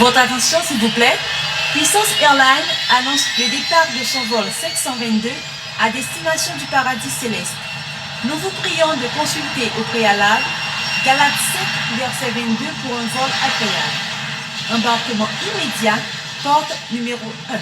Votre attention s'il vous plaît. Puissance Airlines annonce le départ de son vol 522 à destination du paradis céleste. Nous vous prions de consulter au préalable Galates 7, verset 22 pour un vol agréable. Embarquement immédiat, porte numéro 1.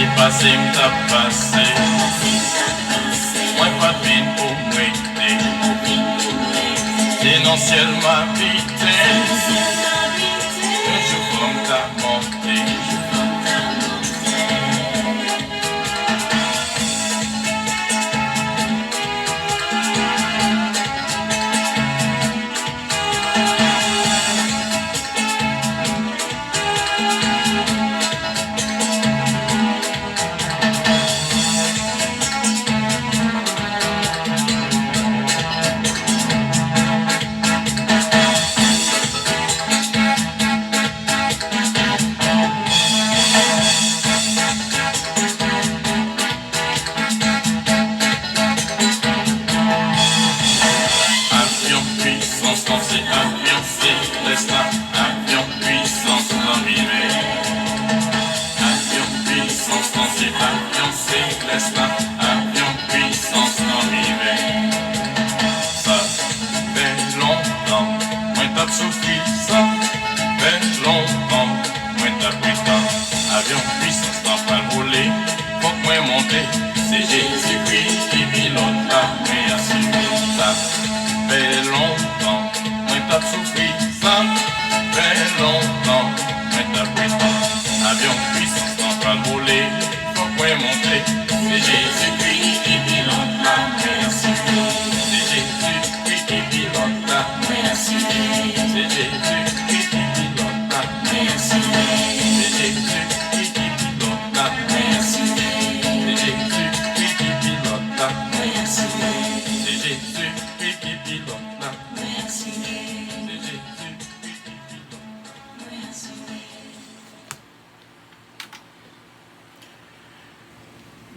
Si passé m'ta passé, moi pas de vin pour m'aider. C'est non ciel m'habité, un jour comme t'as monté.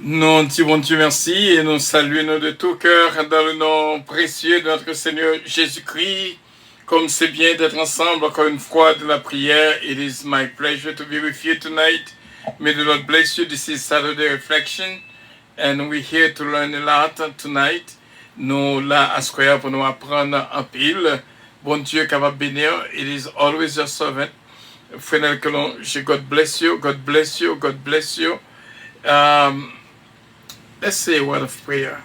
Nous disons Dieu merci et nous saluons de tout cœur dans le nom précieux de notre Seigneur Jésus-Christ. Comme c'est bien d'être ensemble encore une fois de la prière. It is my pleasure to be with you tonight. May the Lord bless you. This is Saturday Reflection and we're here to learn a lot tonight. Nous là à Square pour nous apprendre en pile. Bon Dieu capable de bénir. It is always your servant. Frère Kelonge, God bless you. God bless you. God bless you. Let's say a word of prayer.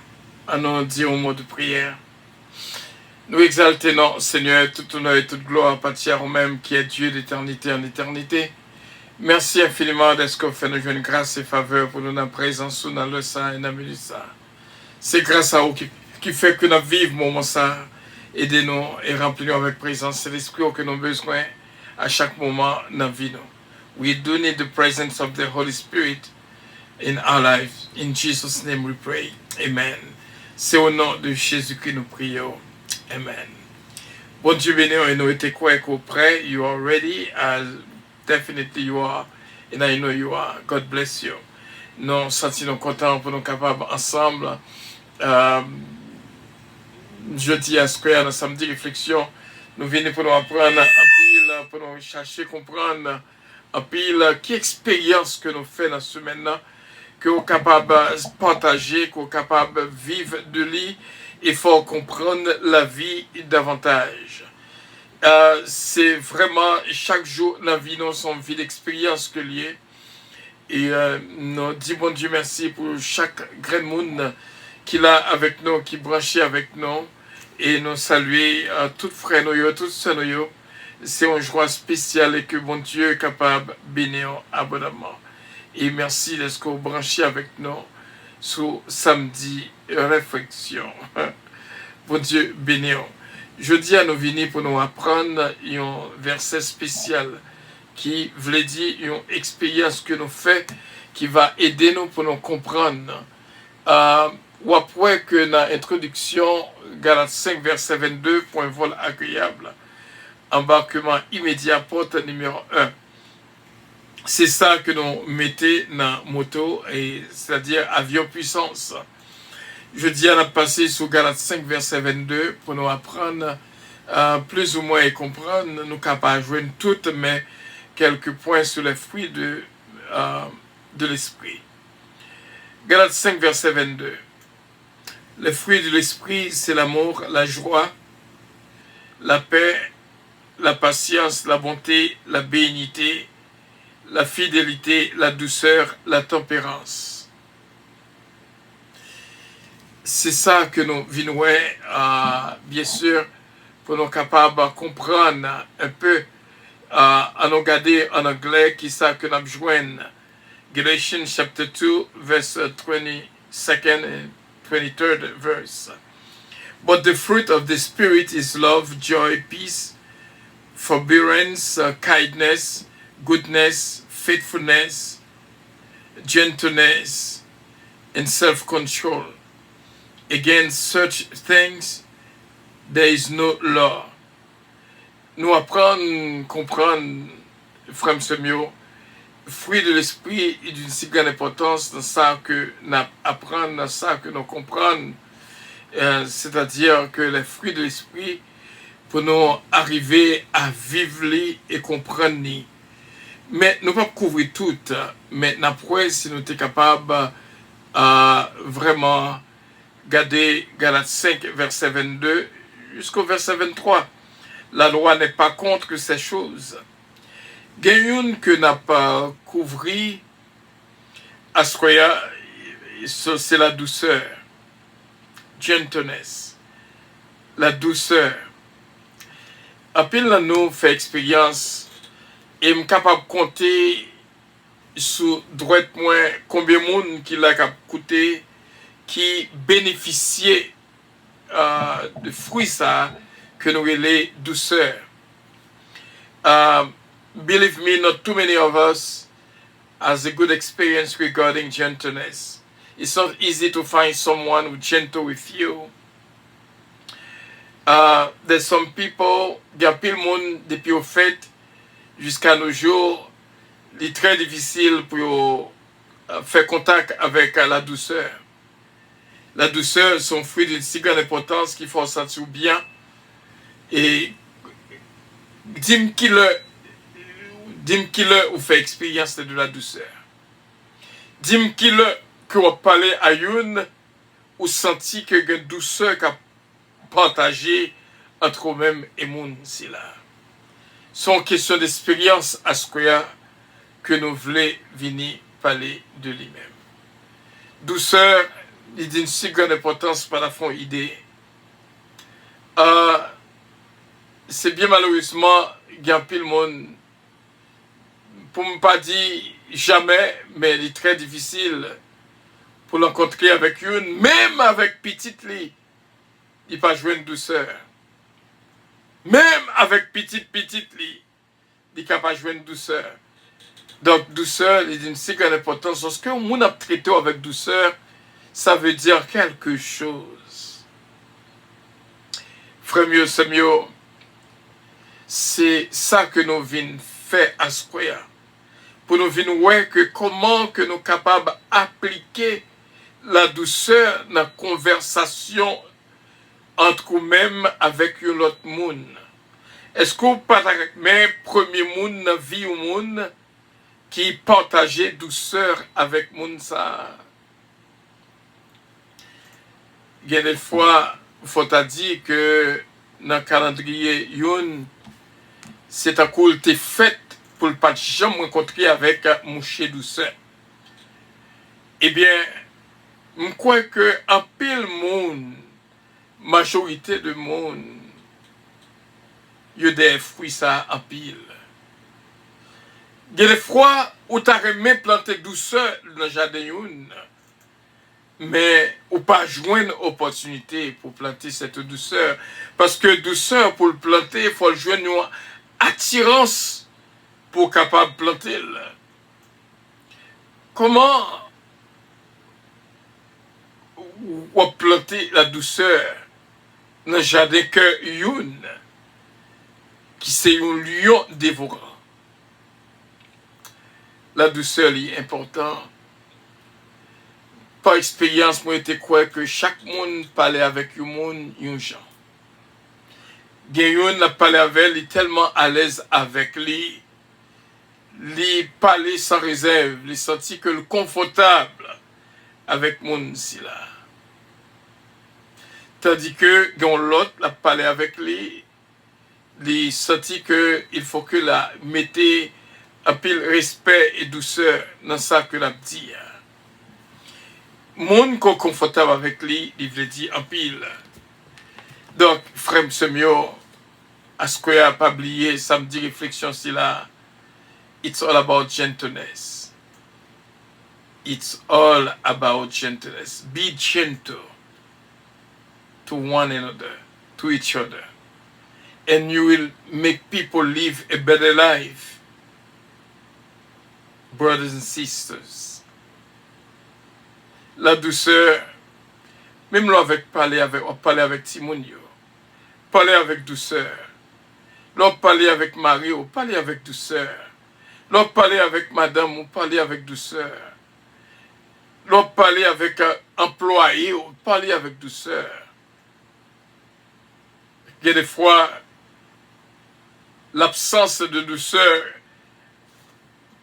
Allons dire un mot de prière. Nous exaltons, Seigneur, tout honneur et toute gloire appartient au même qui est Dieu d'éternité en éternité. Merci infiniment d'être qu'on fait nous une grâce et faveur pour nous dans la présence dans le sang et dans le milieu ça. C'est grâce à vous qui fait que nous vivons moment ça. Aidez-nous et remplis-nous avec présence. C'est l'esprit que nous avons besoin à chaque moment dans la vie. We do need the presence of the Holy Spirit in our lives. In Jesus' name we pray. Amen. C'est au nom de Jésus que nous prions. Amen. Bon Dieu béni, et nous étions quoi prêts. You are ready. Definitely you are. And I know you are. God bless you. Nous sentons contents pour nous capables ensemble. Jeudi à Square, dans samedi réflexion, nous venons pour nous apprendre un pile, pour nous chercher comprendre un pile qui expérience que nous faisons dans ce semaine-là, que nous sommes capables de partager, que nous sommes capables de vivre de lui. Il faut comprendre la vie davantage. C'est vraiment chaque jour la vie dans son vie d'expérience que lié. Et nous disons bon Dieu merci pour chaque grand monde qui est là avec nous, qui est branché avec nous. Et nous saluer tous frères, tous sœurs. C'est une joie spéciale et que bon Dieu est capable de bénir abondamment. Et merci d'être branché avec nous sur samedi réflexion. Bon Dieu béni. Jeudi à nous venir pour nous apprendre un verset spécial qui veut dire une expérience que nous faisons qui va aider nous pour nous comprendre. Ou après que dans l'introduction, Galates 5 verset 22, point vol agréable, embarquement immédiat porte numéro 1. C'est ça que nous mettons dans la moto, c'est-à-dire avion puissance. Jeudi, on a passé sur Galates 5, verset 22, pour nous apprendre plus ou moins et comprendre. Nous sommes capables de jouer toutes, mais quelques points sur les fruits de l'esprit. Galates 5, verset 22. Les fruits de l'esprit, c'est l'amour, la joie, la paix, la patience, la bonté, la bénignité, la fidélité, la douceur, la tempérance. C'est ça que nous venons, bien sûr, pour nous capables de comprendre un peu, à nous regarder en anglais, qui ça que nous joignons. Galatians chapter 2, verse 22nd and 23rd verse. But the fruit of the Spirit is love, joy, peace, forbearance, kindness, goodness, faithfulness, gentleness, and self-control. Against such things, there is no law. Nous apprendre, comprendre, frère Semio, fruit de l'esprit est d'une si grande importance dans ça que nous apprenons, dans ça que nous comprenons. C'est-à-dire que les fruits de l'esprit, pour nous arriver à vivre et comprendre. Mais nous ne pouvons pas couvrir tout, mais après, si nous sommes capables vraiment garder Galates 5, verset 22, jusqu'au verset 23. La loi n'est pas contre ces choses. Il y a une que n'a pas couvert, c'est la douceur. Gentleness. La douceur. Après, nous fait expérience et je suis capable de compter sur droite moins combien de monde qui l'a coûté, qui bénéficiait de fruits ça que nous les douceur. Believe me, not too many of us has a good experience regarding gentleness. It's not easy to find someone who's gentle with you. There's some people, il y a pile monde depuis au fait jusqu'à nos jours, il est très difficile pour faire contact avec la douceur. La douceur, son fruit d'une si grande importance qu'il faut sentir bien. Et dis-moi qui le ou fait expérience de la douceur. Dis-moi qui le que vous parlez à une ou senti que une douceur qu'a partagé entre vous-même et moun si là. C'est une question d'expérience à ce que nous voulons venir parler de lui-même. Douceur, il d'une si grande importance par la fond idée. C'est bien malheureusement, il y a un pile monde, pour ne pas dire jamais, mais il est très difficile pour l'rencontrer avec une, même avec petite lit, il ne pas jouer une douceur. Même avec petite lit, il ne pas jouer une douceur. Donc, douceur, il a une si grande importance. Lorsque on a traité avec douceur, ça veut dire quelque chose. Frère mieux, c'est mieux. C'est ça que nous venons faire à Square. Pour nous venir voir que comment que nous sommes capables d'appliquer la douceur dans la conversation entre nous-mêmes avec l'autre monde. Est-ce que vous partagez mes premiers monde dans la vie au monde qui partageait douceur avec monde ça? Il y a des fois, il faut dire que dans le calendrier Youn, c'est un coup de fête pour ne pas jamais rencontrer avec Mouché douceur. Eh bien, je crois que un pile monde, majorité de monde, il y a des fruits ça en pile. Il y a des fois où tu as aimé planter douceur dans le jardin Youn, mais ou pas joindre opportunité pour planter cette douceur. Parce que douceur, pour le planter, il faut joindre une attirance pour capable de planter. Comment on planter la douceur dans le jardin que Youn, qui c'est un lion dévorant. La douceur est importante. Par expérience, moi, j'étais quoi que chaque monde parlait avec un monde, un gens. Gayon n'a parlé avec lui, tellement à l'aise avec lui. Lui parlait sans réserve, lui senti que le confortable avec mon si là. Tandis que l'autre a parlé avec lui, lui senti que il faut que la mettez un pile respect et douceur dans ça que l'a dit. Moun ko confortable avec lui, il veut dire un pile. Donc, frère Semio, à ce qu'on a pas oublié, samedi réflexion c'est là, it's all about gentleness. It's all about gentleness. Be gentle to one another, to each other. And you will make people live a better life. Brothers and sisters. La douceur, même là avec parler avec Timon, parler avec douceur. Là parler avec Marie, ou parler avec douceur. Là parler avec madame, ou parler avec douceur. Là parler avec un employé, ou parler avec douceur. Il y a des fois, l'absence de douceur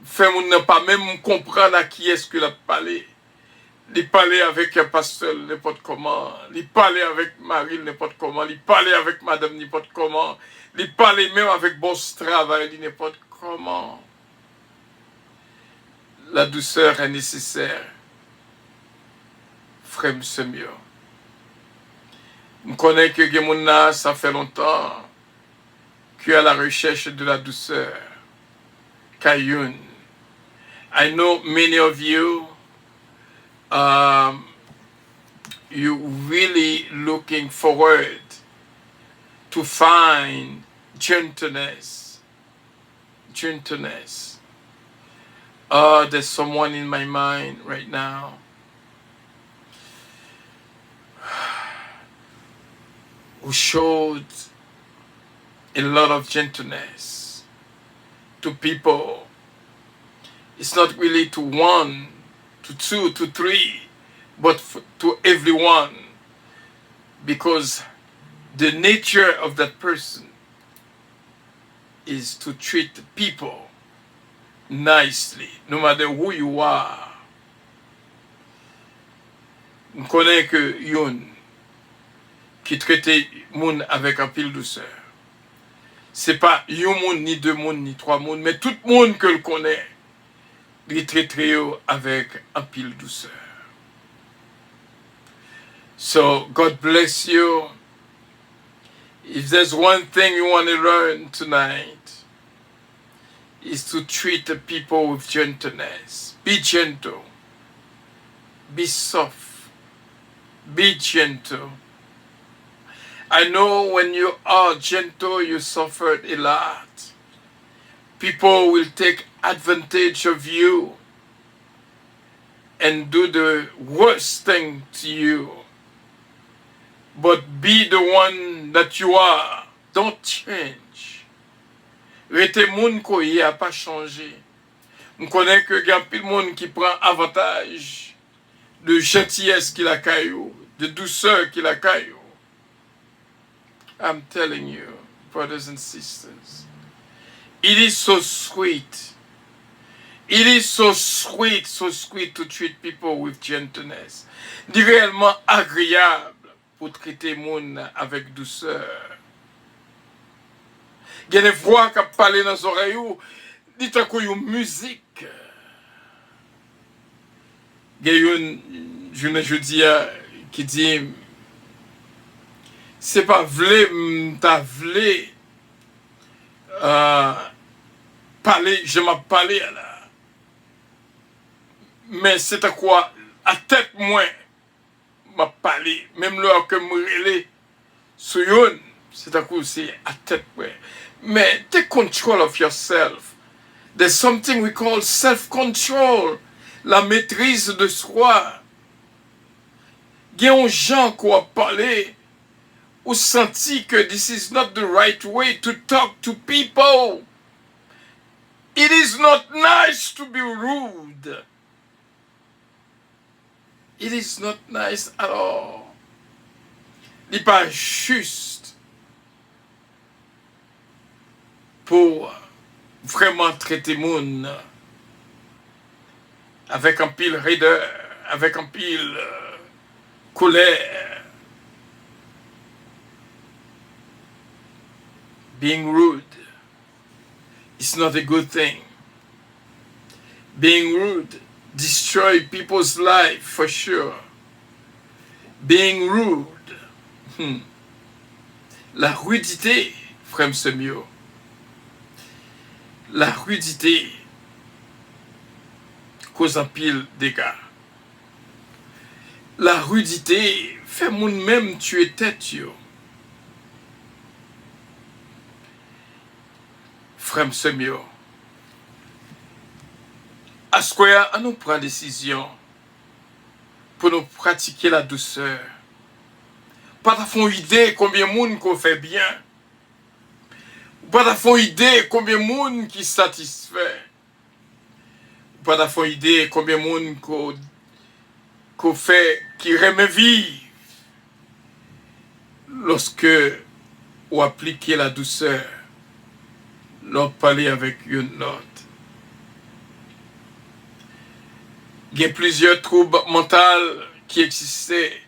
fait qu'on ne pas même comprendre à qui est-ce qu'il a parlé. Il parlait avec un pasteur n'importe comment, il parlait avec Marie n'importe comment, il parlait avec madame n'importe comment, il parlait même avec boss travail n'importe comment. La douceur est nécessaire. Frère Semio. Je connais que Gemona, ça fait longtemps qu'il est à la recherche de la douceur. Kayun. I know many of you, you really looking forward to find gentleness. Gentleness. There's someone in my mind right now. Who showed a lot of gentleness to people. It's not really to one, to two, to three, but to everyone. Because the nature of that person is to treat people nicely, no matter who you are. On connaît que Youn, qui traitait moun avec un pile douceur. C'est pas yon moun, ni deux moun, ni trois moun, mais tout moun que le connaît, il traitait avec un pile douceur. So, God bless you. If there's one thing you want to learn tonight, is to treat the people with gentleness. Be gentle. Be soft. Be gentle. I know when you are gentle, you suffered a lot. People will take advantage of you and do the worst thing to you. But be the one that you are. Don't change. Rete moun ko y a pas changé. On connaît que y a pile monde qui prend avantage de gentillesse qu'il a caillou, de douceur qu'il a caillou. I'm telling you, brothers and sisters, it is so sweet. It is so sweet to treat people with gentleness. C'est réellement agréable pour traiter moun avec douceur. Il y a des voix qui parlent dans les oreilles, dit à quoi une musique. Il y a une journée jeudi qui dit c'est pas t'as vlé parler, je m'ai parlé là. Mais c'est à quoi à tête moins m'a parlé, même là que me relé sur yon, c'est à quoi c'est à tête moins. Mais take control of yourself. There's something we call self-control, la maîtrise de soi. Il y a un gens qui ont parlé ou senti que this is not the right way to talk to people. It is not nice to be rude. It is not nice at all. Il n'est pas juste pour vraiment traiter moun avec un pile raideur, avec un pile colère. Being rude is not a good thing. Being rude destroy people's life for sure. Being rude. La rudité, frère Semio. La rudité cause un pile dégâts. La rudité fait moun même tuer tête yo. Frère Semio. À ce qu'on nous prend décision pour nous pratiquer la douceur. Pas d'avoir idée combien de monde qu'on fait bien. Pas d'avoir idée combien de monde qui satisfait. Pas d'avoir idée combien de monde qu'on fait qui remet vivre. Lorsque on applique la douceur, l'on parle avec une autre. Il y a plusieurs troubles mentaux qui existaient.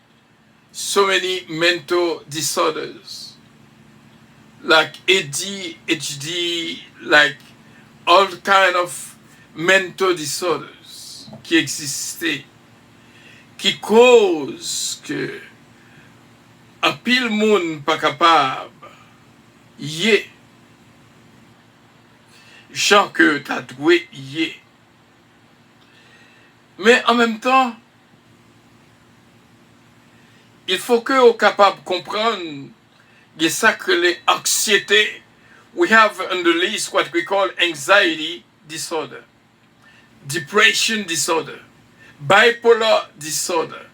So many mental disorders. Like ADHD, like all kind of mental disorders qui existaient. Qui causent que un pile monde pas capable y Jean que t'as doué y Mais en même temps, il faut que vous capable de comprendre que ça que les anxiétés. We have on the list what we call anxiety disorder, depression disorder, bipolar disorder,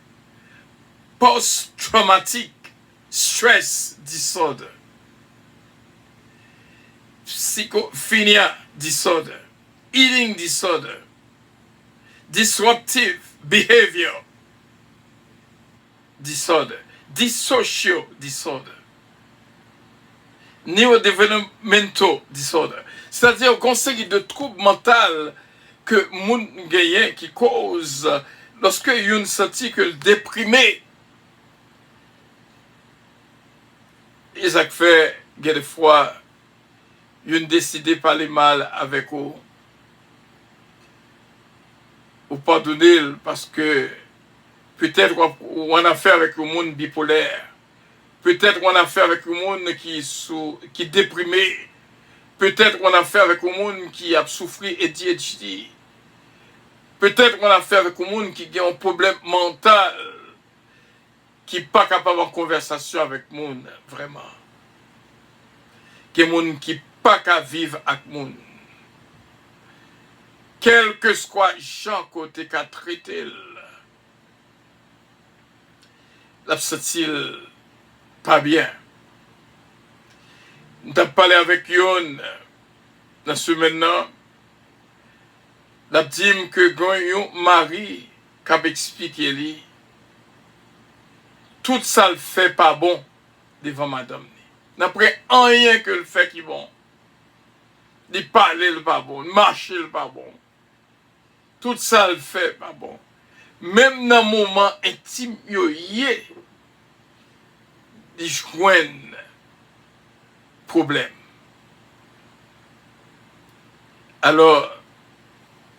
post-traumatic stress disorder, schizophrenia disorder, eating disorder, disruptive behavior disorder, dissocial disorder, neurodevelopmental disorder. C'est-à-dire qu'on sait de troubles mentaux que moun gagne qui cause lorsque yon senti que le déprimé, ils ont fait des fois yon décidé parler mal avec vous ou pardonner parce que peut-être on a affaire avec un monde bipolaire. Peut-être on a affaire avec un monde qui est déprimé. Peut-être on a affaire avec un monde qui a souffert ADHD. Peut-être on a affaire avec un monde qui a un problème mental, qui n'est pas capable de conversation avec le monde, vraiment. Qui est un monde qui n'est pas capable de vivre avec le monde. Quel que soit Jean côté qu'a traité, la sent-il pas bien. Nous avons parlé avec Yon dans ce maintenant. Nous avons dit que yon mari qui a expliqué lui, tout ça le fait pas bon devant madame. N'après rien que le fait qui est bon. Il parle le pas bon, marcher le pas bon. Tout ça le fait pas bon. Même dans le moment intime, il joignent problème. Alors,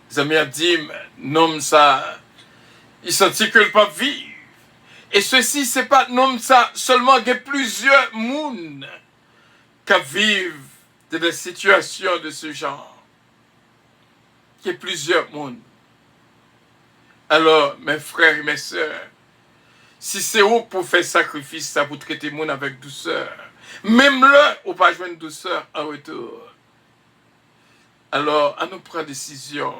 les amis ont dit, non, ça, il sentit que le pas vivre. Et ceci, c'est pas non, ça seulement qu'il y a plusieurs monde qui vivent des situations de ce genre. Il y a plusieurs monde. Alors, mes frères et mes sœurs, si c'est vous pour faire sacrifice, ça pour traiter monde avec douceur, même là, on pas jouer une douceur en retour. Alors, à nous prendre décision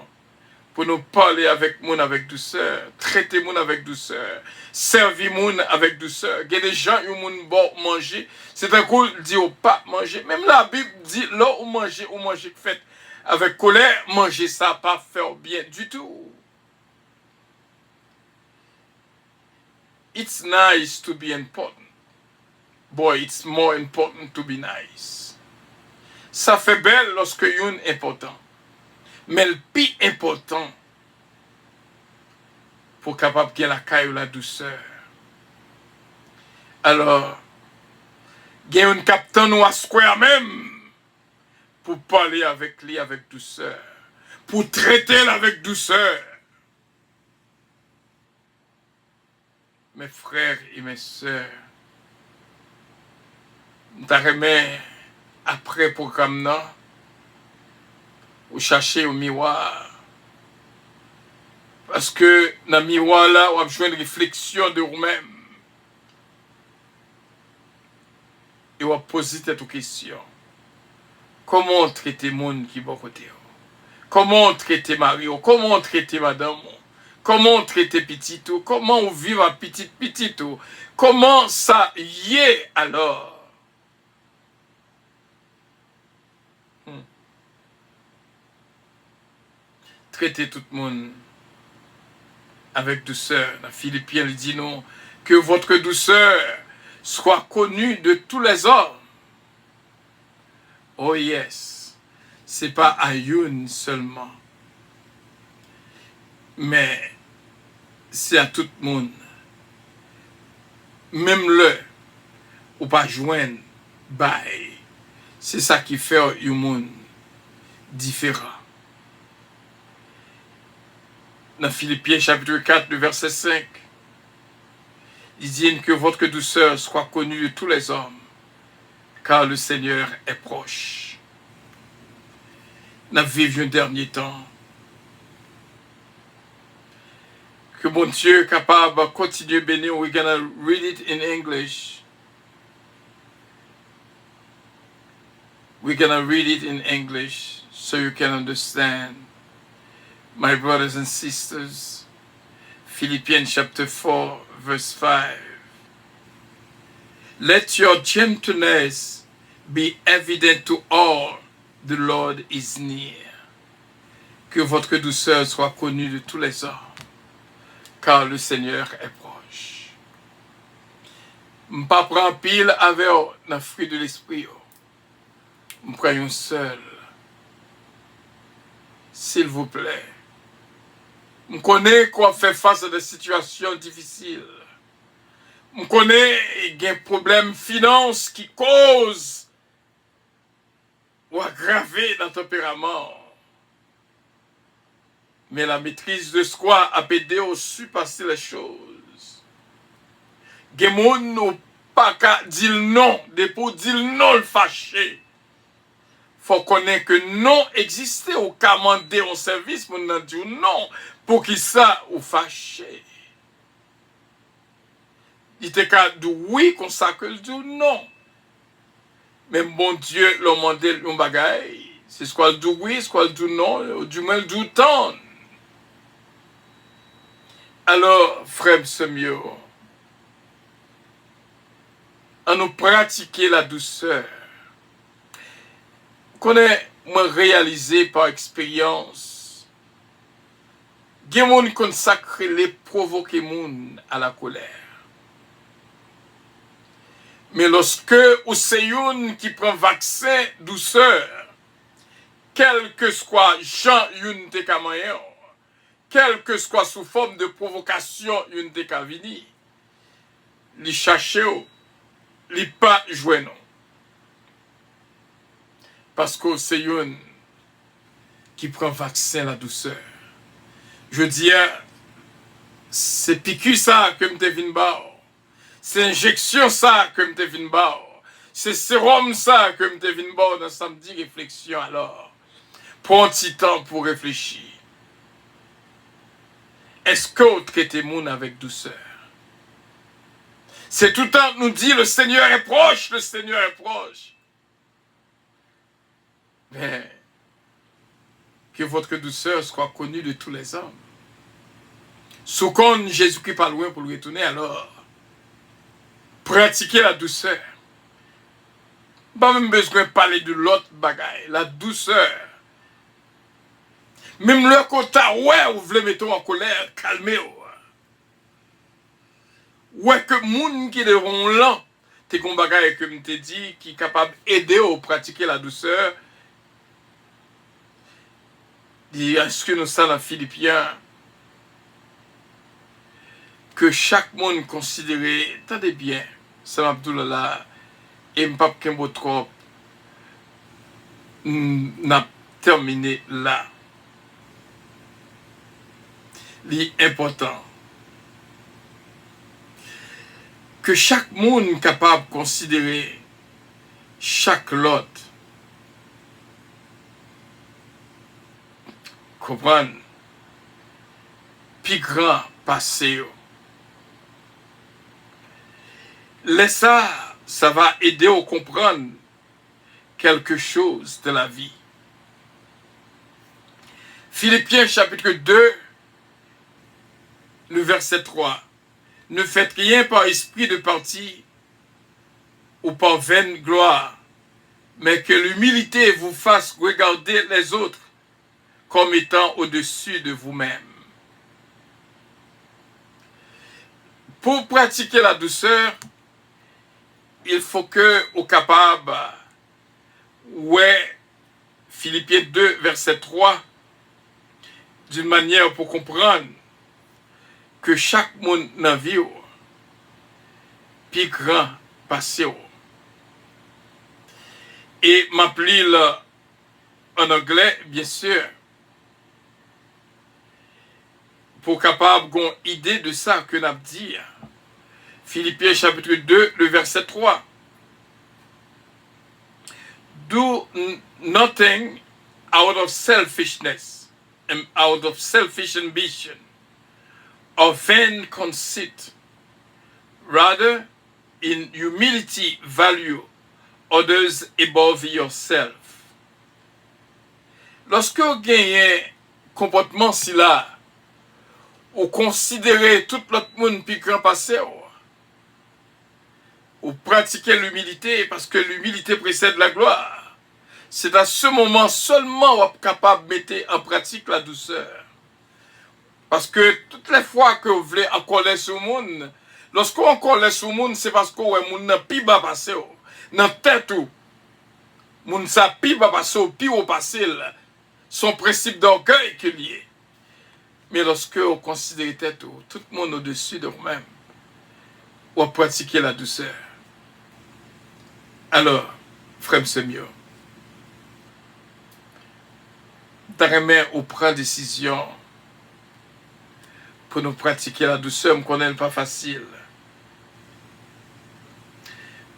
pour nous parler avec monde avec douceur, traiter monde avec douceur, servir monde avec douceur. Il y a des gens qui ont bon manger, c'est un coup dit au pas manger. Même la Bible dit là où manger fait avec colère, manger ça pas faire bien du tout. It's nice to be important. Boy, it's more important to be nice. Ça fait belle lorsque yon est important. Mais le plus important, pour capable qu'il y ait la caille ou la douceur. Alors, il y a un capitaine ou à square même, pour parler avec lui avec douceur. pour traiter avec douceur. Mes frères et mes sœurs, je après programme, vous cherchez au miroir. Parce que dans le miroir là, on a besoin de réflexion de vous-même. Et on va poser cette question. Comment traiter le monde qui est bon côté? Comment traiter Marie? Comment traiter madame? Comment traiter petit? Comment on vit à petit? Comment ça y est alors? Traiter tout le monde avec douceur. Dans Philippiens, il dit non, que votre douceur soit connue de tous les hommes. Oh yes, c'est pas à une seulement, mais c'est à tout le monde. Même le, ou pas joindre, bye. C'est ça qui fait un monde différent. Dans Philippiens chapitre 4, le verset 5, il dit que votre douceur soit connue de tous les hommes, car le Seigneur est proche. Nous vivons un dernier temps. Que mon Dieu est capable de continuer à bénir. We're going to read it in English. We're going to read it in English so you can understand. My brothers and sisters, Philippians chapter 4, verse 5. Let your gentleness be evident to all, the Lord is near. Que votre douceur soit connue de tous les hommes, car le Seigneur est proche. Je ne prends pas pile avec le fruit de l'esprit. Je prends un seul. S'il vous plaît. Je connais qu'on fait face à des situations difficiles. Je connais qu'il y a un problème finance qui cause ou aggraver dans le tempérament. Mais la maîtrise de soi a aidé au surpasser les choses. Il y a des gens qui n'ont pas qu'à dire non, des pour dire non le fâché. Faut connaître que non existait ou commander un service pour nous dire non pour qui ça ou fâché. Il était qu'à dire oui comme ça que le dit non. Mais bon Dieu l'a demandé un bagaille. C'est ce qu'on dit oui, ce qu'on dit non, du moins du temps. Alors, frère Semio, à nous pratiquer la douceur. Connais moi réalisé par expérience. Il y a des gens qui consacrent les provoquer moun à la colère. Mais lorsque ou c'est une qui prend vaccin douceur, quel que soit Jean une te kamayon, quel que soit sous forme de provocation une te kavini, li cherche li pas jouer non. Parce que c'est une qui prend vaccin la douceur. Je dis, c'est piqûre ça que me te vin ba. C'est injection ça que me te vin ba. C'est sérum ça que me te vin ba dans samedi réflexion alors. Prends un petit temps pour réfléchir. Est-ce que vous traitez le monde avec douceur? C'est tout le temps nous dit le Seigneur est proche, le Seigneur est proche. Mais que votre douceur soit connue de tous les hommes. Sous qu'on Jésus-Christ pas loin pour lui retourner, alors pratiquez la douceur. Pas même besoin de parler de l'autre bagaille, la douceur. Même le côté, ouais, vous voulez mettre en colère, calmez-vous. Ouais, que moun qui devront lent, t'es qu'on bagaille que me t'ai dit, qui est capable d'aider à pratiquer la douceur. Est-ce que nous sommes dans Philippiens que chaque monde considéré, attendez bien, Sam Abdullah et Mpap Kembo trop n'a terminé là. l'important. Que chaque monde capable de considérer chaque lot. Comprendre. Puis grand passé. Laisse ça va aider à comprendre quelque chose de la vie. Philippiens chapitre 2, le verset 3. Ne faites rien par esprit de parti ou par vaine gloire, mais que l'humilité vous fasse regarder les autres comme étant au-dessus de vous-même. Pour pratiquer la douceur, il faut que vous capable, ouais, Philippiens 2, verset 3, d'une manière pour comprendre que chaque monde dans la vie, puis grand passé. Et m'appeler en anglais, bien sûr, pour capable d'avoir une idée de ça que nous dit. Philippiens chapitre 2, le verset 3. Do nothing out of selfishness and out of selfish ambition or vain conceit. Rather, in humility, value others above yourself. Lorsque vous gagnez un comportement si là, ou considérez tout l'autre monde puis grand passé, ou pratiquez l'humilité parce que l'humilité précède la gloire. C'est à ce moment seulement qu'on est capable de mettre en pratique la douceur. Parce que toutes les fois que vous voulez accoler sur le monde, lorsqu'on colle sur le monde, c'est parce que le monde n'a pas bas passé. Dans tête ou, le monde n'a pas bas passé, puis au passé, son principe d'orgueil qu'il y est. Mais lorsque vous considérez tête ou, tout le monde au-dessus de vous-même, vous pratiquez la douceur. Alors, frère Semio, t'aimerais ou prendre décision pour nous pratiquer la douceur, me connaît pas facile.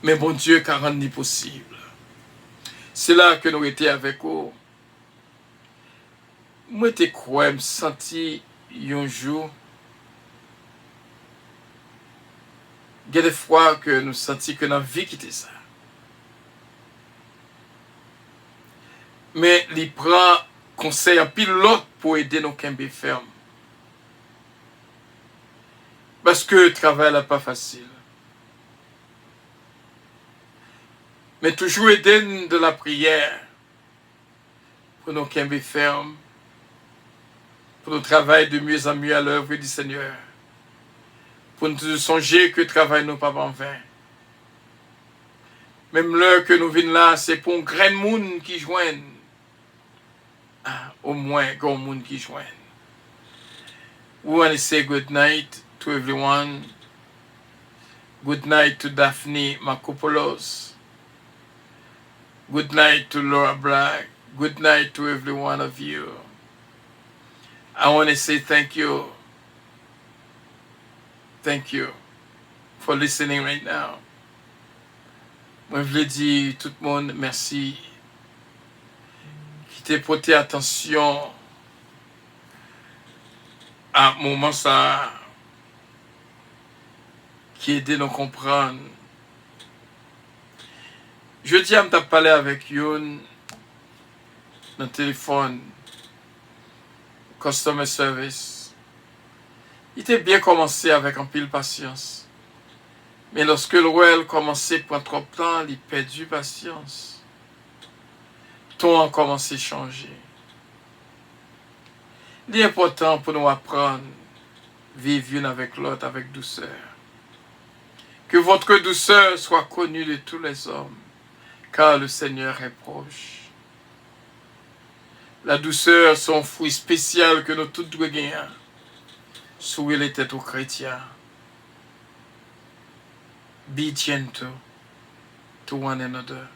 Mais bon Dieu, car rend possible. C'est là que nous étions avec vous. Moi, je crois, me senti un jour. Il y a des fois que nous sentons que notre vie quitte ça. Mais il prend conseil en pilote pour aider nos camps fermes. Parce que le travail n'est pas facile. Mais toujours aider de la prière pour nos camps fermes, pour nous travailler de mieux en mieux à l'œuvre du Seigneur, pour nous songer que le travail n'est pas en vain. Même l'heure que nous venons là, c'est pour un grand monde qui joigne. Ah, au moins, un grand monde qui joigne. We want to say good night to everyone. Good night to Daphne Makopoulos. Good night to Laura Black. Good night to every one of you. I want to say thank you. Thank you for listening right now. Moi, je voulais dire tout le monde merci qui t'a prêté attention à un moment ça qui aide nous comprendre. Je dis à me parler avec Youn dans le téléphone, customer service. Il était bien commencé avec un pile patience. Mais lorsque le roi commençait à prendre trop de temps, il perdit patience. Tout a commencé à changer. Il est important pour nous apprendre à vivre l'une avec l'autre avec douceur. Que votre douceur soit connue de tous les hommes, car le Seigneur est proche. La douceur, c'est un fruit spécial que nous tous devons gagner. Soyez les têtes aux chrétiens. Be gentle to one another.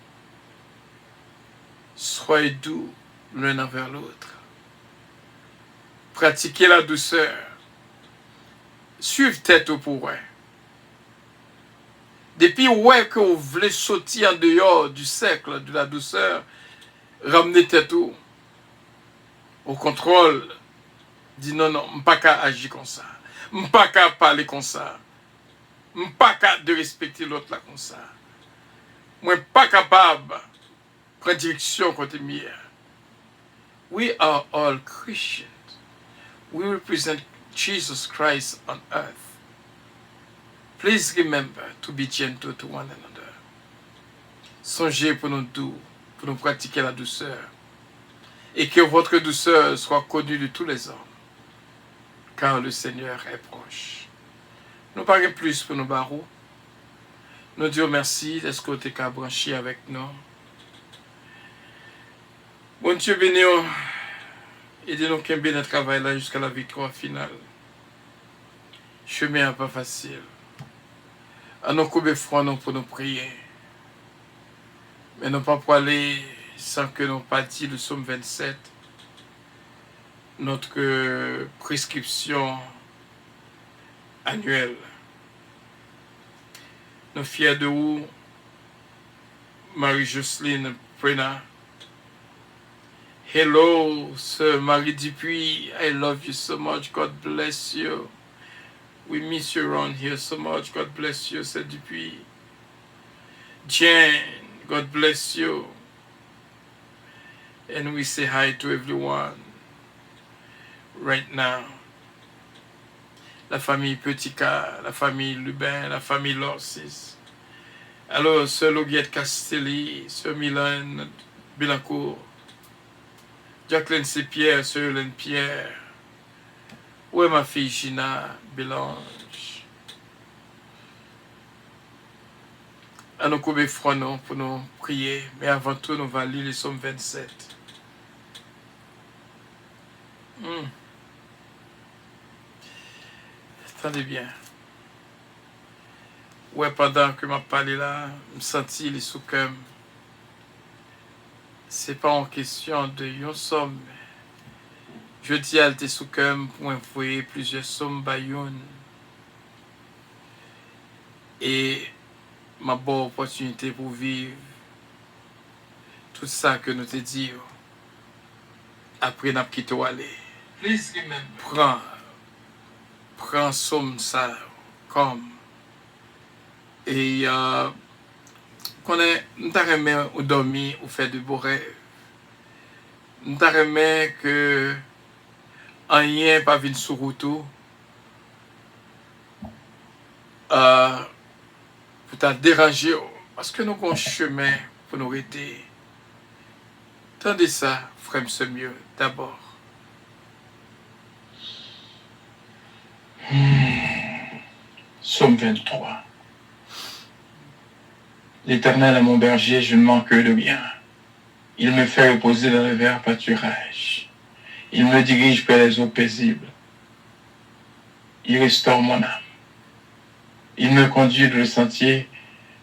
Soyez doux l'un envers l'autre. Pratiquez la douceur suivre tête pour ouais. Depuis ouais que vous voulez sortir en dehors du cercle de la douceur, ramener tête au contrôle, dit non, non, je ne peux pas agir comme ça. Je ne peux pas parler comme ça. Je ne suis pas capable de respecter l'autre là comme ça. Je ne suis pas capable de prendre direction côté mieux. We are all Christians. We represent Jesus Christ on earth. Please remember to be gentle to one another. Songez pour nous doux, pour nous pratiquer la douceur. Et que votre douceur soit connue de tous les hommes. Car le Seigneur est proche. Nous parlons plus pour nos barreaux. Nous disons merci d'être que tu as branché avec nous. Bon Dieu béni, aidez-nous qu'un bien travail là jusqu'à la victoire finale. Chemin n'est pas facile. À nos coups froid nous pour nous prier. Mais nous pas pour aller sans que nous pas dit le psaume 27. Notre prescription annuelle. Nous fiers de vous, Marie-Jocelyne Prena. Hello, Sir Marie Dupuis. I love you so much. God bless you. We miss you around here so much. God bless you, Sir Dupuis. Jane, God bless you. And we say hi to everyone right now. La famille Petica, la famille Lubin, la famille Lorsis. Alors, Sœur Loguette Castelli, Sœur Milan Bilancourt, Jacqueline Pierre, Sœur Hélène Pierre. Où est ma fille Gina Bélange? À nous couper froid pour nous prier, mais avant tout, nous allons lire les psaumes 27. Attendez bien. Ouais, pendant que je parlé là, je me sentis les sous-cœurs. C'est pas en question de yon somme. Je dis à tes sous-cœurs pour envoyer plusieurs sommes bayoun. Et ma bonne opportunité pour vivre tout ça que nous te dit. Après, nous quittons aller. Prends somme ça comme. Et qu'on est, nous t'arrêtons ou dormir ou faire de beaux rêves. Nous t'arrêtons que rien pas venu sur route pour te déranger parce que nous avons un chemin pour nous arrêter. Tendez ça, frère, c'est mieux d'abord. Psaume 23. L'Éternel est mon berger, je ne manque de rien. Il me fait reposer dans le vert pâturage. Il me dirige vers les eaux paisibles. Il restaure mon âme. Il me conduit dans le sentier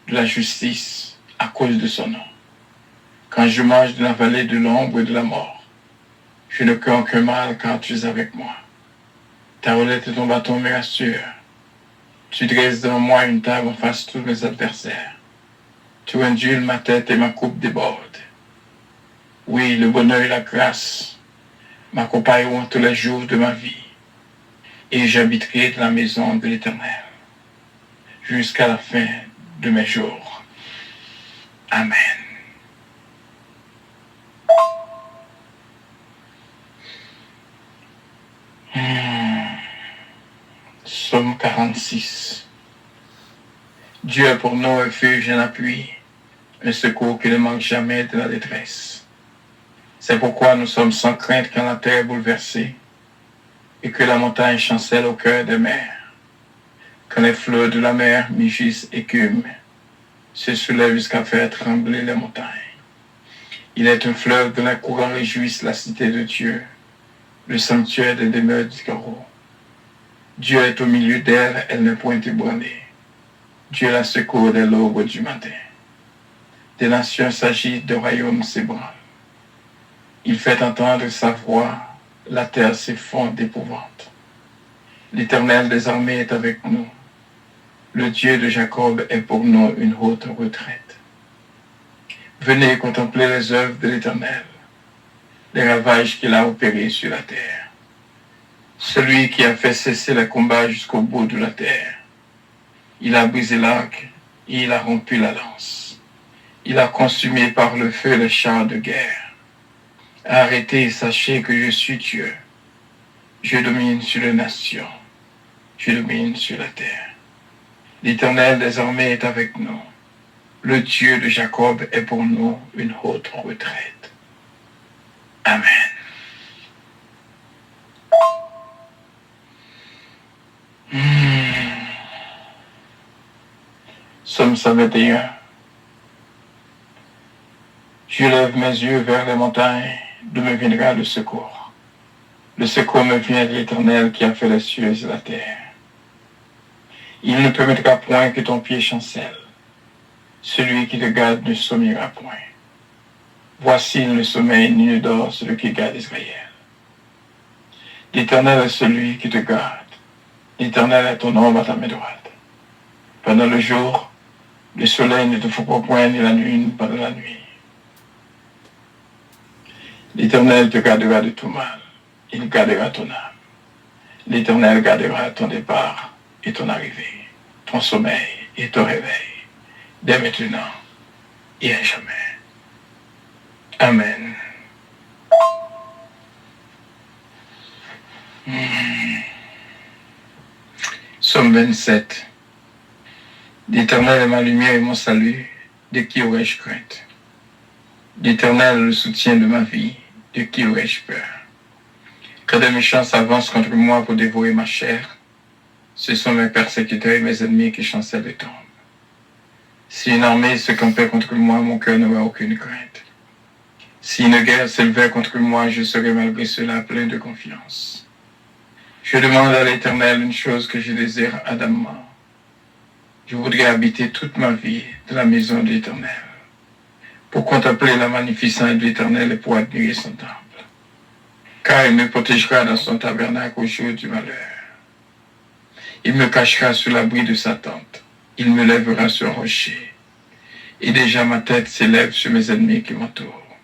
de la justice à cause de son nom. Quand je marche dans la vallée de l'ombre et de la mort, je ne crains aucun mal car tu es avec moi. Ta roulette et ton bâton me rassurent. Tu dresses devant moi une table en face de tous mes adversaires. Tu induis ma tête et ma coupe déborde. Oui, le bonheur et la grâce m'accompagneront tous les jours de ma vie. Et j'habiterai dans la maison de l'Éternel jusqu'à la fin de mes jours. Amen. Psaume 46. Dieu est pour nous un refuge, un appui, un secours qui ne manque jamais de la détresse. C'est pourquoi nous sommes sans crainte quand la terre est bouleversée et que la montagne chancelle au cœur des mers. Quand les fleurs de la mer mugissent et écument, se soulèvent jusqu'à faire trembler les montagnes. Il est un fleuve dont les courants réjouissent la cité de Dieu, le sanctuaire des demeures du carreau. Dieu est au milieu d'elle, elle ne point ébranlée. Dieu la secourt dès l'aube du matin. Des nations s'agitent, des royaumes s'ébranlent. Il fait entendre sa voix, la terre s'effondre d'épouvante. L'Éternel des armées est avec nous. Le Dieu de Jacob est pour nous une haute retraite. Venez contempler les œuvres de l'Éternel, les ravages qu'il a opérés sur la terre. Celui qui a fait cesser les combats jusqu'au bout de la terre. Il a brisé l'arc et il a rompu la lance. Il a consumé par le feu les chars de guerre. Arrêtez et sachez que je suis Dieu. Je domine sur les nations. Je domine sur la terre. L'Éternel désormais est avec nous. Le Dieu de Jacob est pour nous une haute retraite. Amen. Psaume 121. Je lève mes yeux vers les montagnes, d'où me viendra le secours. Le secours me vient de l'Éternel qui a fait les cieux et la terre. Il ne permettra point que ton pied chancelle. Celui qui te garde ne sommeillera point. Voici le sommeil ni ne dort celui qui garde Israël. L'Éternel est celui qui te garde. L'Éternel est ton ombre à ta main droite. Pendant le jour, le soleil ne te frappe point ni la lune pendant la nuit. L'Éternel te gardera de tout mal. Il gardera ton âme. L'Éternel gardera ton départ et ton arrivée, ton sommeil et ton réveil, dès maintenant et à jamais. Amen. Psaume 27. L'Éternel est ma lumière et mon salut, de qui aurais-je crainte? L'Éternel est le soutien de ma vie, de qui aurais-je peur? Quand des méchants s'avancent contre moi pour dévorer ma chair, ce sont mes persécuteurs et mes ennemis qui chancellent et tombent. Si une armée se campait contre moi, mon cœur n'aurait aucune crainte. Si une guerre s'élevait contre moi, je serais malgré cela plein de confiance. Je demande à l'Éternel une chose que je désire ardemment. Je voudrais habiter toute ma vie dans la maison de l'Éternel, pour contempler la magnificence de l'Éternel et pour admirer son temple. Car il me protégera dans son tabernacle au jour du malheur. Il me cachera sous l'abri de sa tente. Il me lèvera sur un rocher. Et déjà ma tête s'élève sur mes ennemis qui m'entourent.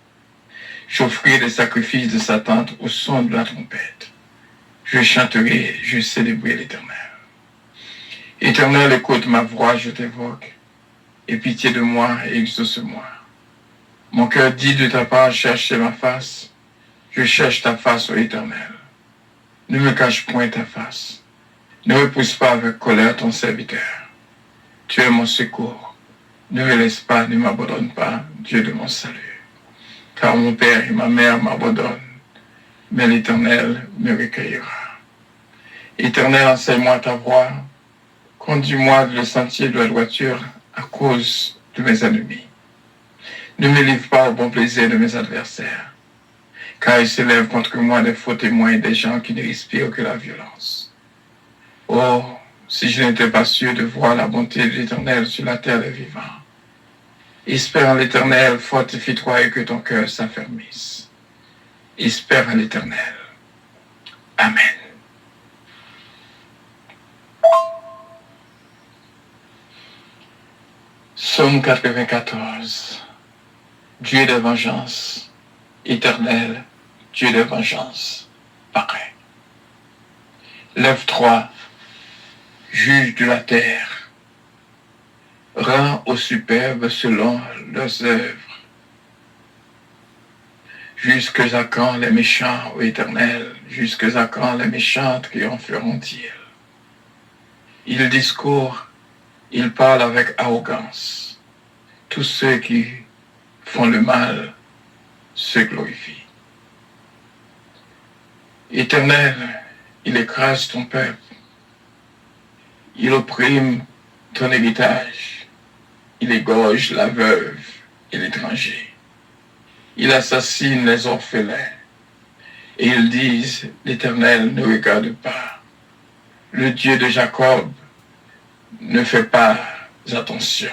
J'offrirai des sacrifices de sa tente au son de la trompette. Je chanterai, je célébrerai l'Éternel. Éternel, écoute ma voix, je t'évoque. Aie pitié de moi et exauce-moi. Mon cœur dit de ta part, cherchez ma face. Je cherche ta face, ô Éternel. Ne me cache point ta face. Ne repousse pas avec colère ton serviteur. Tu es mon secours. Ne me laisse pas, ne m'abandonne pas, Dieu de mon salut. Car mon père et ma mère m'abandonnent, mais l'Éternel me recueillera. Éternel, enseigne-moi ta voie. Conduis-moi dans le sentier de la droiture à cause de mes ennemis. Ne me livre pas au bon plaisir de mes adversaires, car ils s'élèvent contre moi des faux témoins et des gens qui ne respirent que la violence. Oh, si je n'étais pas sûr de voir la bonté de l'Éternel sur la terre des vivants. Espère en l'Éternel, fortifie-toi et que ton cœur s'affermisse. Espère en l'Éternel. Amen. Psaume 94. Dieu des vengeances, Éternel, Dieu des vengeances, pareil. Lève-toi, juge de la terre, rends aux superbes selon leurs œuvres. Jusque à quand les méchants, ô Éternel, jusque à quand les méchants triompheront-ils? Ils discourent, ils parlent avec arrogance. Tous ceux qui font le mal se glorifient. Éternel, il écrase ton peuple. Il opprime ton héritage. Il égorge la veuve et l'étranger. Il assassine les orphelins. Et ils disent, l'Éternel ne regarde pas. Le Dieu de Jacob ne fait pas attention.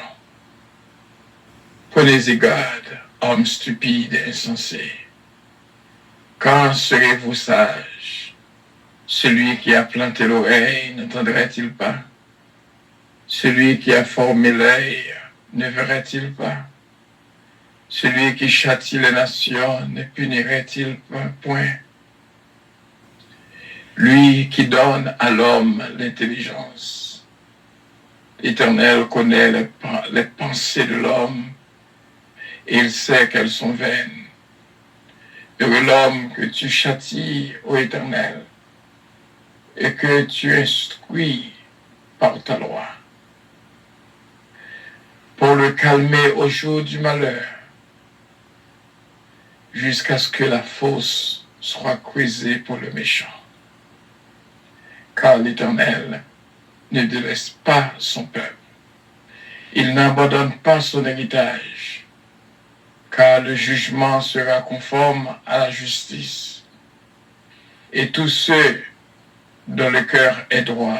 Prenez-y garde, hommes stupides et insensés. Quand serez-vous sages? Celui qui a planté l'oreille n'entendrait-il pas? Celui qui a formé l'œil ne verrait-il pas? Celui qui châtie les nations ne punirait-il pas? Point. Lui qui donne à l'homme l'intelligence. L'Éternel connaît les pensées de l'homme et il sait qu'elles sont vaines. Heureux l'homme que tu châties, ô Éternel, et que tu instruis par ta loi, pour le calmer au jour du malheur, jusqu'à ce que la fosse soit creusée pour le méchant. Car l'Éternel ne délaisse pas son peuple. Il n'abandonne pas son héritage, car le jugement sera conforme à la justice. Et tous ceux dont le cœur est droit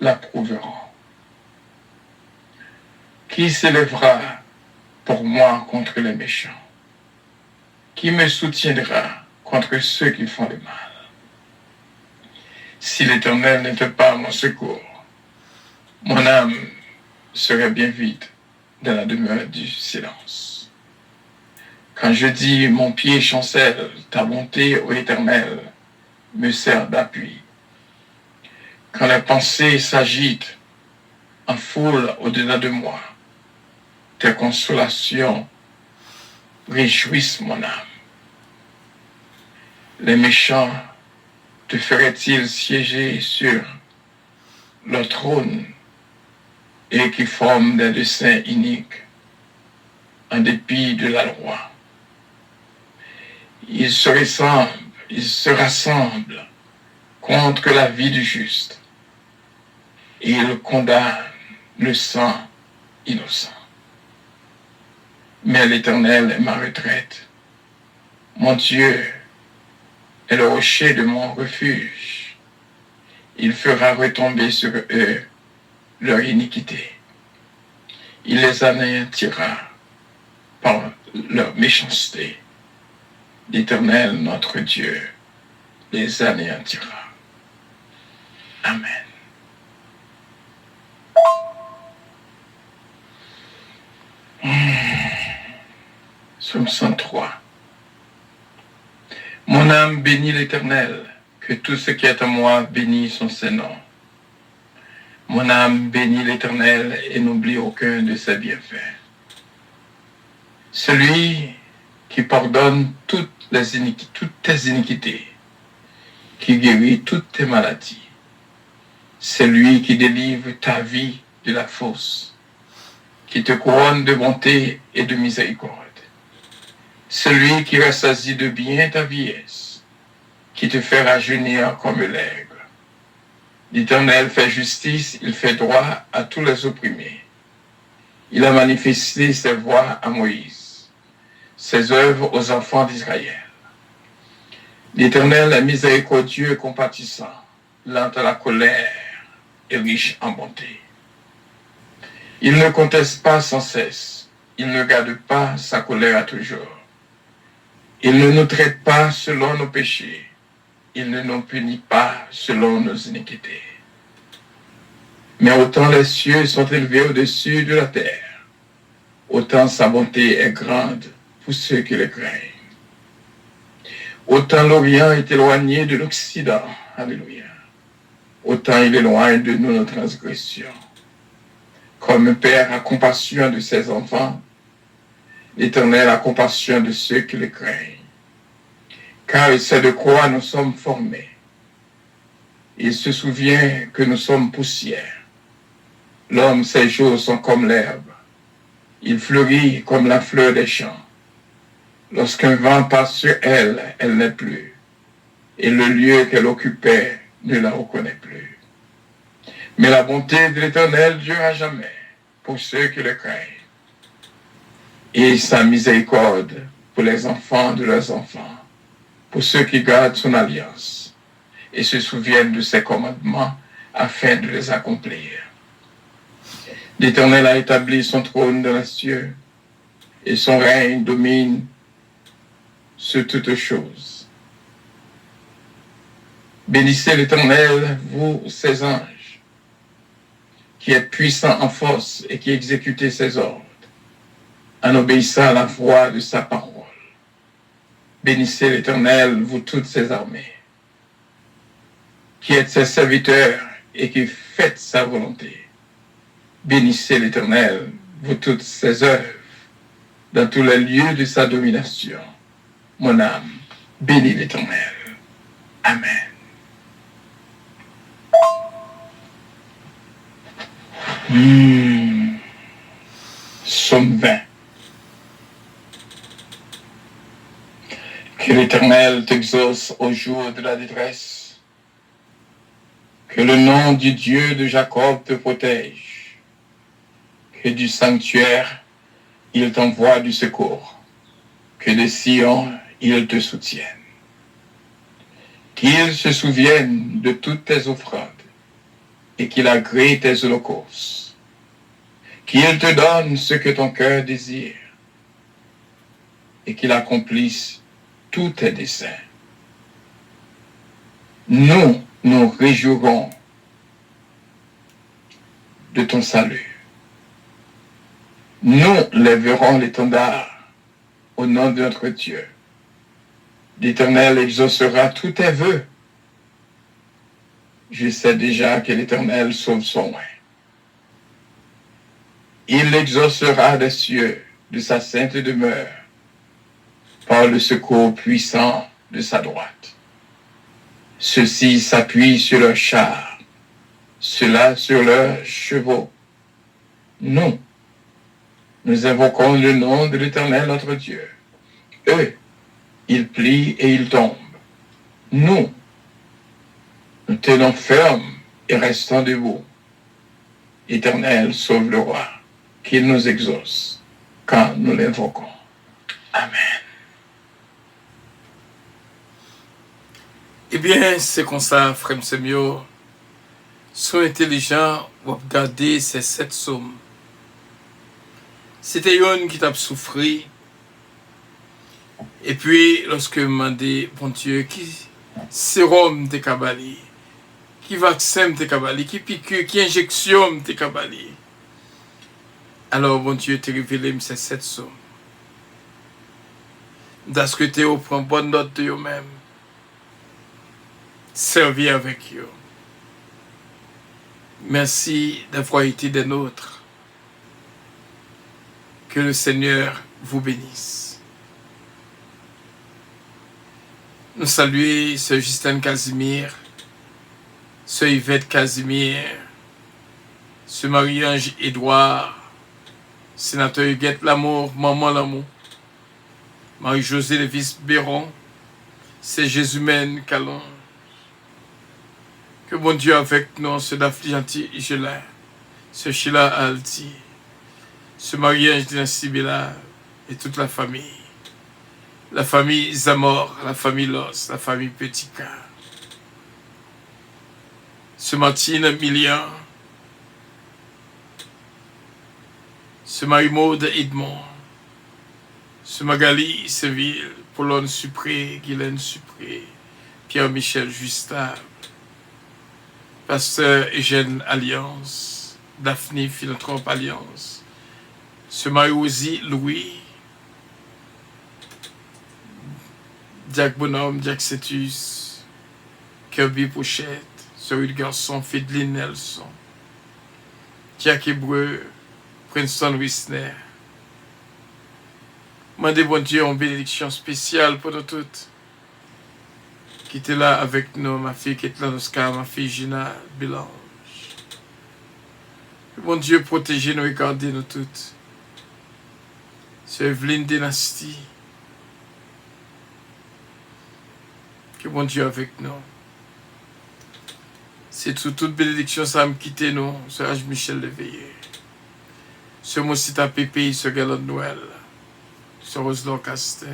l'approuveront. Qui s'élèvera pour moi contre les méchants? Qui me soutiendra contre ceux qui font le mal? Si l'Éternel n'était pas mon secours, mon âme serait bien vide dans la demeure du silence. Quand je dis mon pied chancelle, ta bonté, ô Éternel, me sert d'appui. Quand les pensées s'agitent en foule au-delà de moi, tes consolations réjouissent mon âme. Les méchants te feraient-ils siéger sur leur trône et qui forment des desseins iniques en dépit de la loi? Ils se rassemblent contre la vie du juste et ils condamnent le sang innocent. Mais l'Éternel est ma retraite. Mon Dieu est le rocher de mon refuge. Il fera retomber sur eux leur iniquité. Il les anéantira par leur méchanceté. L'Éternel, notre Dieu, les anéantira. Amen. Psaume 103. Mon âme bénit l'Éternel, que tout ce qui est en moi bénisse son Saint-Nom. Mon âme bénit l'Éternel et n'oublie aucun de ses bienfaits. Celui qui pardonne toutes tes iniquités, qui guérit toutes tes maladies. C'est lui qui délivre ta vie de la fosse, qui te couronne de bonté et de miséricorde. Celui qui rassasie de bien ta vieillesse, qui te fait rajeunir comme l'aigle. L'Éternel fait justice, il fait droit à tous les opprimés. Il a manifesté ses voies à Moïse, ses œuvres aux enfants d'Israël. L'Éternel est miséricordieux et compatissant, lent à la colère et riche en bonté. Il ne conteste pas sans cesse, il ne garde pas sa colère à toujours. Il ne nous traite pas selon nos péchés, il ne nous punit pas selon nos iniquités. Mais autant les cieux sont élevés au-dessus de la terre, autant sa bonté est grande pour ceux qui le craignent. Autant l'Orient est éloigné de l'Occident, alléluia. Autant il éloigne de nous nos transgressions. Comme un père a compassion de ses enfants, l'Éternel a compassion de ceux qui le craignent. Car il sait de quoi nous sommes formés. Il se souvient que nous sommes poussière. L'homme, ses jours sont comme l'herbe. Il fleurit comme la fleur des champs. Lorsqu'un vent passe sur elle, elle n'est plus. Et le lieu qu'elle occupait ne la reconnaît plus. Mais la bonté de l'Éternel dure à jamais pour ceux qui le craignent. Et sa miséricorde pour les enfants de leurs enfants, pour ceux qui gardent son alliance et se souviennent de ses commandements afin de les accomplir. L'Éternel a établi son trône dans les cieux et son règne domine sur toutes choses. Bénissez l'Éternel, vous, ses anges, qui êtes puissants en force et qui exécutez ses ordres, en obéissant à la voix de sa parole. Bénissez l'Éternel, vous toutes ses armées, qui êtes ses serviteurs et qui faites sa volonté. Bénissez l'Éternel, vous toutes ses œuvres, dans tous les lieux de sa domination. Mon âme bénit l'Éternel. Amen. Psaume 20. Que l'Éternel t'exauce au jour de la détresse. Que le nom du Dieu de Jacob te protège. Que du sanctuaire, il t'envoie du secours. Que de Sion, il te soutienne. Qu'il se souvienne de toutes tes offrandes et qu'il agrée tes holocaustes. Qu'il te donne ce que ton cœur désire et qu'il accomplisse tous tes desseins. Nous nous réjouirons de ton salut. Nous lèverons l'étendard au nom de notre Dieu. L'Éternel exaucera tous tes vœux. Je sais déjà que l'Éternel sauve son oint. Il l'exaucera des cieux, de sa sainte demeure, par le secours puissant de sa droite. Ceux-ci s'appuient sur leurs chars, ceux-là sur leurs chevaux. Nous invoquons le nom de l'Éternel notre Dieu. Eux, ils plient et ils tombent. Nous tenons ferme et restons debout. Éternel, sauve le roi, qu'il nous exauce quand nous l'invoquons. Amen. Eh bien, c'est comme ça, frère Semio. Soyez intelligents pour regarder ces 7 psaumes. C'était une qui t'a souffert. Et puis, lorsque je me demandais, bon Dieu, qui sérum t'es kabali, qui vaccin t'es kabali, qui piqûre, qui injection t'es kabali. Alors, bon Dieu, t'es révélé ces 7 psaumes. Dans ce que tu prends bonne note de eux-mêmes. Servir avec eux. Merci d'avoir été des nôtres. Que le Seigneur vous bénisse. Nous saluons Sœur Justine Casimir, Sœur Yvette Casimir, Sœur Marie-Ange Édouard, Sénateur Huguette Lamour, Maman Lamour, Marie-Josée Lévis Béron, Sœur Jésus-Mène Calon. Que bon Dieu avec nous, Sœur Daphne Gentil Gelin, Sœur Sheila Alti, Sœur Marie-Ange Dynastie Bella et toute la famille. La famille Zamor, la famille Los, la famille Petika. Sœur Martine Milian, Sœur Marie-Maude Edmond, Sœur Magali Séville, Paulone Supré, Guylaine Supré, Pierre-Michel Justave, Pasteur Eugène Alliance, Daphne Philanthrope Alliance, Sœur Marie-Osie Louis, Jack Bonhomme, Jack Cetus, Kirby Pochette, Sœur Rude Garçon, Fideline Nelson, Jack Hébreu, Princeton Wisner. Mandez bon Dieu en bénédiction spéciale pour nous toutes. Qui était là avec nous, ma fille Ketlan Oscar, ma fille Gina Bélange. Que bon Dieu protégez nous et gardez nous toutes. Sœur Evelyne Dynastie. Que bon Dieu avec nous. C'est sous toute bénédiction, ça me quitte nous, Sœur H. Michel Léveillé. Sœur Moussita Pépé, Sœur Galon Noël. Sœur Roselon Castet.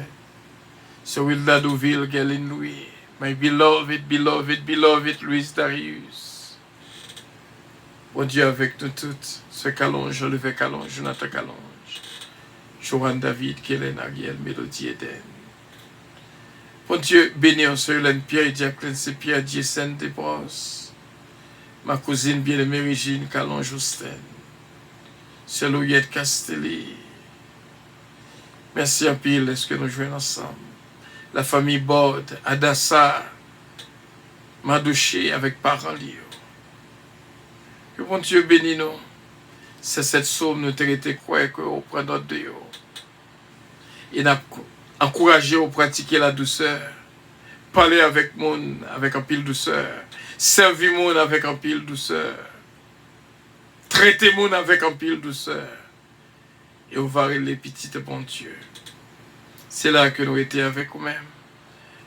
Sœur Wilda Douville, Galine Louis. My beloved, beloved, beloved Louise Darius. Bon Dieu avec nous toutes. Sœur Calonge, Olivier Calonge, Jonathan Calonge. Joanne David, Kélène Ariel, Mélodie Eden. Bon Dieu, bénis en ce Hélène Pierre et Jacqueline C. Pierre, Jason Desbrosses, ma cousine bien-aimée Régine Calon Justin, Sœur Louillette Castelli. Merci en pile, est-ce que nous jouons ensemble? La famille Bord, Adassa, Madouché avec parents liés. Que bon Dieu bénisse nous. C'est cette somme nous traiter quoi que au prend notre Dieu. Et n'a encouragé à pratiquer la douceur. Parler avec monde avec un pile douceur. Servir monde avec un pile douceur. Traiter monde avec un pile douceur. Et ouvrir les petites bon Dieu. C'est là que nous étions avec nous-mêmes.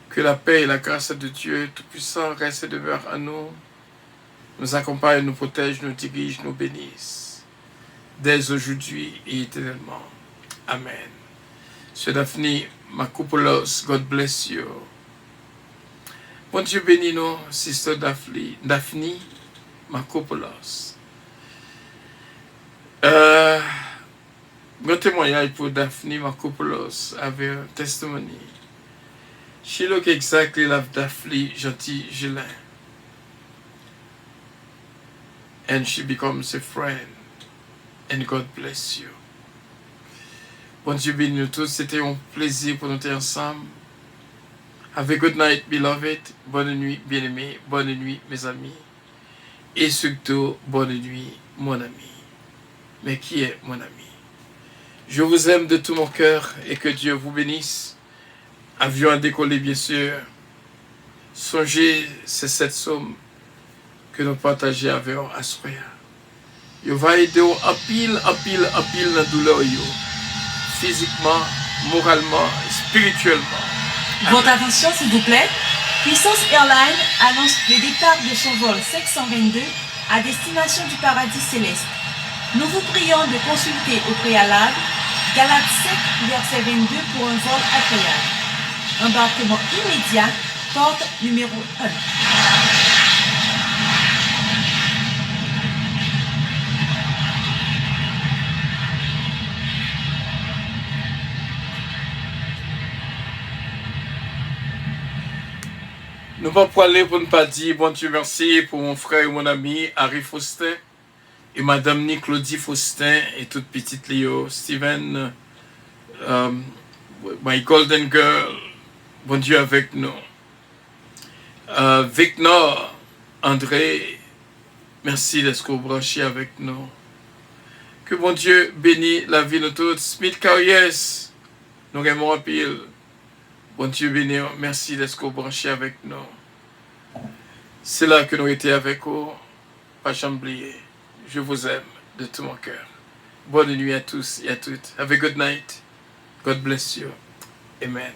Que la paix et la grâce de Dieu Tout-Puissant reste et demeure à nous. Nous accompagne, nous protège, nous dirige, nous bénisse. Dès aujourd'hui et éternellement. Amen. Sœur Daphne Makopoulos, God bless you. Bon Dieu bénis nous, Sister Daphne Makopoulos. Mon témoignage pour Daphne Makopoulos avait un testimony. She look exactly like Daphne Gentil Gélin. And she becomes a friend. And God bless you. Bon Dieu bénis nous tous. C'était un plaisir pour nous être ensemble. Have a good night, beloved. Bonne nuit, bien-aimés. Bonne nuit, mes amis. Et surtout, bonne nuit, mon ami. Mais qui est mon ami? Je vous aime de tout mon cœur et que Dieu vous bénisse. Avion à décoller, bien sûr. Songez, c'est cette somme que nous partageons avec vous à Soya. Vous va aider à pile dans la douleur. Physiquement, moralement, spirituellement. Votre attention, s'il vous plaît. Puissance Airlines annonce le départ de son vol 522 à destination du paradis céleste. Nous vous prions de consulter au préalable Galates 7, verset 22 pour un vol agréable. Embarquement immédiat, porte numéro 1. Nous ne pouvons pas aller pour ne pas dire bon Dieu merci pour mon frère et mon ami Harry Faustin et Madame Claudie Faustin et toute petite Léo, Steven, my golden girl, bon Dieu avec nous. Victor, André, merci d'être branché avec nous. Que bon Dieu bénisse la vie de tous. Smith Carriès, nous aimons en pile. Bon Dieu béni, merci d'être branché avec nous. C'est là que nous étions avec vous. Pas oublier. Je vous aime de tout mon cœur. Bonne nuit à tous et à toutes. Have a good night. God bless you. Amen.